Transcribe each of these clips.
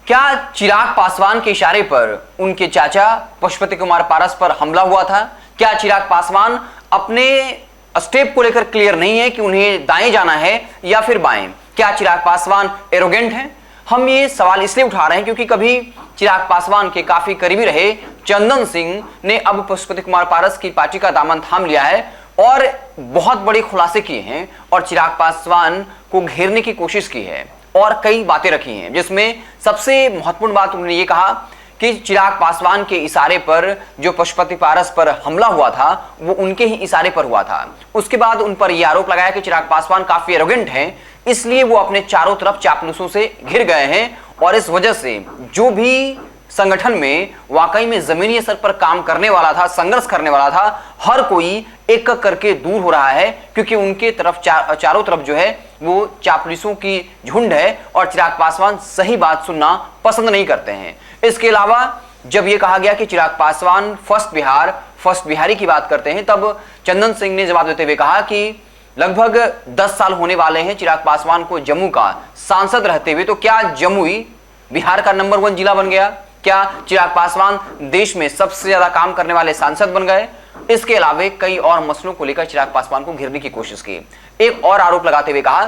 क्या चिराग पासवान के इशारे पर उनके चाचा पशुपति कुमार पारस पर हमला हुआ था? क्या चिराग पासवान अपने स्टेप को लेकर क्लियर नहीं है कि उन्हें दाएं जाना है या फिर बाएं? क्या चिराग पासवान एरोगेंट हैं? हम ये सवाल इसलिए उठा रहे हैं क्योंकि कभी चिराग पासवान के काफी करीबी रहे चंदन सिंह ने अब पशुपति कुमार पारस की पार्टी का दामन थाम लिया है और बहुत बड़े खुलासे किए हैं और चिराग पासवान को घेरने की कोशिश की है और कई बातें रखी हैं, जिसमें सबसे महत्वपूर्ण बात उन्होंने ये कहा कि चिराग पासवान के इशारे पर जो पशुपति पारस पर हमला हुआ था वो उनके ही इशारे पर हुआ था। उसके बाद उन पर यह आरोप लगाया कि चिराग पासवान काफी एरोगेंट हैं, इसलिए वो अपने चारों तरफ चापलूसों से घिर गए हैं और इस वजह से जो भी संगठन में वाकई में जमीनी स्तर पर काम करने वाला था, संघर्ष करने वाला था, हर कोई एक करके दूर हो रहा है क्योंकि उनके तरफ चारों तरफ जो है वो चापलूसों की झुंड है और चिराग पासवान सही बात सुनना पसंद नहीं करते हैं। इसके अलावा जब यह कहा गया कि चिराग पासवान फर्स्ट बिहारी की बात करते हैं, तब चंदन सिंह ने जवाब देते हुए कहा कि लगभग 10 साल होने वाले हैं चिराग पासवान को जम्मू का सांसद रहते हुए, तो क्या जमुई बिहार का नंबर 1 जिला बन गया? क्या चिराग पासवान देश में सबसे ज्यादा काम करने वाले सांसद बन गए? इसके अलावा कई और मसलों को लेकर चिराग पासवान को घेरने की कोशिश की। एक और आरोप लगाते हुए कहा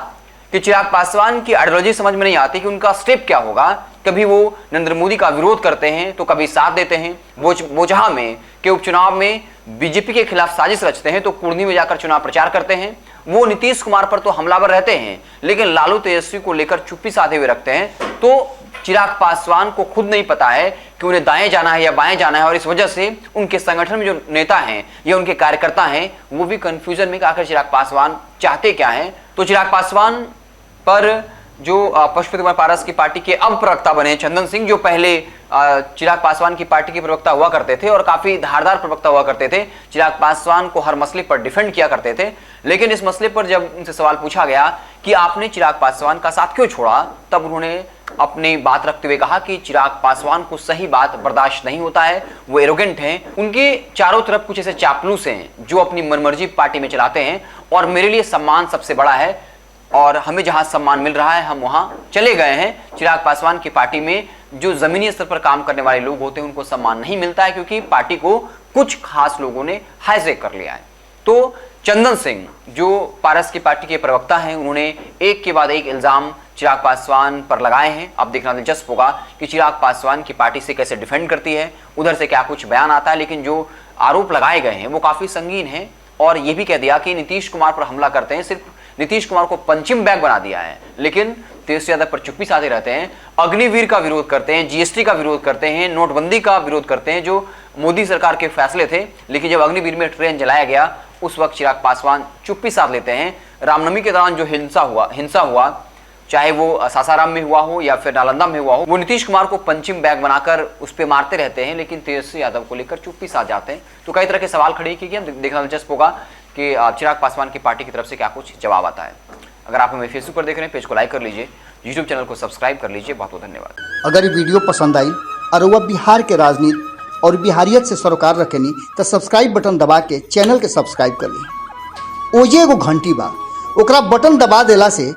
कि चिराग पासवान की आइडियोलॉजी समझ में नहीं आती कि उनका स्टेप क्या होगा। कभी वो नरेंद्र मोदी का विरोध करते हैं तो कभी साथ देते हैं। बोचहा में के उपचुनाव में बीजेपी के खिलाफ साजिश रचते हैं तो कुर्नी में जाकर चुनाव प्रचार करते हैं। वो नीतीश कुमार पर तो हमलावर रहते हैं लेकिन लालू तेजस्वी को लेकर चुप्पी साधे हुए रखते हैं। तो चिराग पासवान को खुद नहीं पता है कि उन्हें दाएं जाना है या बाएं जाना है और इस वजह से उनके संगठन में जो नेता हैं या उनके कार्यकर्ता हैं वो भी कंफ्यूजन में कि आखिर चिराग पासवान चाहते क्या हैं। तो चिराग पासवान पर जो पशुपति कुमार पारस की पार्टी के अब प्रवक्ता बने चंदन सिंह, जो पहले चिराग पासवान की पार्टी के प्रवक्ता हुआ करते थे और काफी धारदार प्रवक्ता हुआ करते थे, चिराग पासवान को हर मसले पर डिफेंड किया करते थे। लेकिन इस मसले पर जब उनसे सवाल पूछा गया कि आपने चिराग पासवान का साथ क्यों छोड़ा, तब उन्होंने अपनी बात रखते हुए कहा कि चिराग पासवान को सही बात बर्दाश्त नहीं होता है, वो एरोगेंट हैं, उनके चारों तरफ कुछ ऐसे चापलूस हैं जो अपनी मनमर्जी पार्टी में चलाते हैं और मेरे लिए सम्मान सबसे बड़ा है और हमें जहां सम्मान मिल रहा है हम वहां चले गए हैं। चिराग पासवान की पार्टी में जो जमीनी स्तर पर काम करने वाले लोग होते हैं उनको सम्मान नहीं मिलता है क्योंकि पार्टी को कुछ खास लोगों ने हाईजैक कर लिया है। तो चंदन सिंह जो पारस की पार्टी के प्रवक्ता हैं, उन्होंने एक के बाद एक इल्जाम चिराग पासवान पर लगाए हैं। अब देखना दिलचस्प होगा कि चिराग पासवान की पार्टी से कैसे डिफेंड करती है, उधर से क्या कुछ बयान आता है। लेकिन जो आरोप लगाए गए हैं वो काफी संगीन है और ये भी कह दिया कि नीतीश कुमार पर हमला करते हैं, सिर्फ नीतीश कुमार को पंचिंग बैग बना दिया है, लेकिन तेजस्वी यादव पर चुप्पी साधे रहते हैं। अग्निवीर का विरोध करते हैं, जीएसटी का विरोध करते हैं, नोटबंदी का विरोध करते हैं जो मोदी सरकार के फैसले थे, लेकिन जब अग्निवीर में ट्रेन जलाया गया उस वक्त चिराग पासवान चुप्पी साध लेते हैं। रामनवमी के दौरान जो हिंसा हुआ चाहे वो सासाराम में हुआ हो या फिर नालंदा में हुआ हो, वो नीतीश कुमार को पंचिंग बैग बनाकर उस पर मारते रहते हैं, लेकिन तेजस्वी यादव को लेकर चुप्पी साध जाते हैं। तो कई तरह के सवाल खड़े किए गए। देखना दिलचस्प होगा कि चिराग पासवान की पार्टी की तरफ से क्या कुछ जवाब आता है। अगर आप हमें फेसबुक पर देख रहे हैं, पेज को लाइक कर लीजिए, यूट्यूब चैनल को सब्सक्राइब कर लीजिए। बहुत बहुत धन्यवाद। अगर ये वीडियो पसंद आई और वह बिहार के राजनीति और बिहारियत से सरोकार रखेनी तो सब्सक्राइब बटन दबा के चैनल के सब्सक्राइब कर ली। ओजे एगो घंटी बा, ओकरा बटन दबा देला से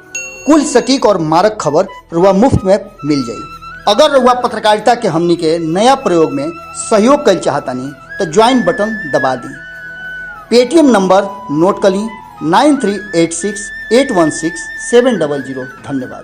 कुल सटीक और मारक खबर रुआ मुफ्त में मिल जाई। अगर रुआ पत्रकारिता के हमनी के नया प्रयोग में सहयोग कर चाहतानी तो ज्वाइन बटन दबा दी। पेटीएम नंबर नोट कर ली 9386816700। धन्यवाद।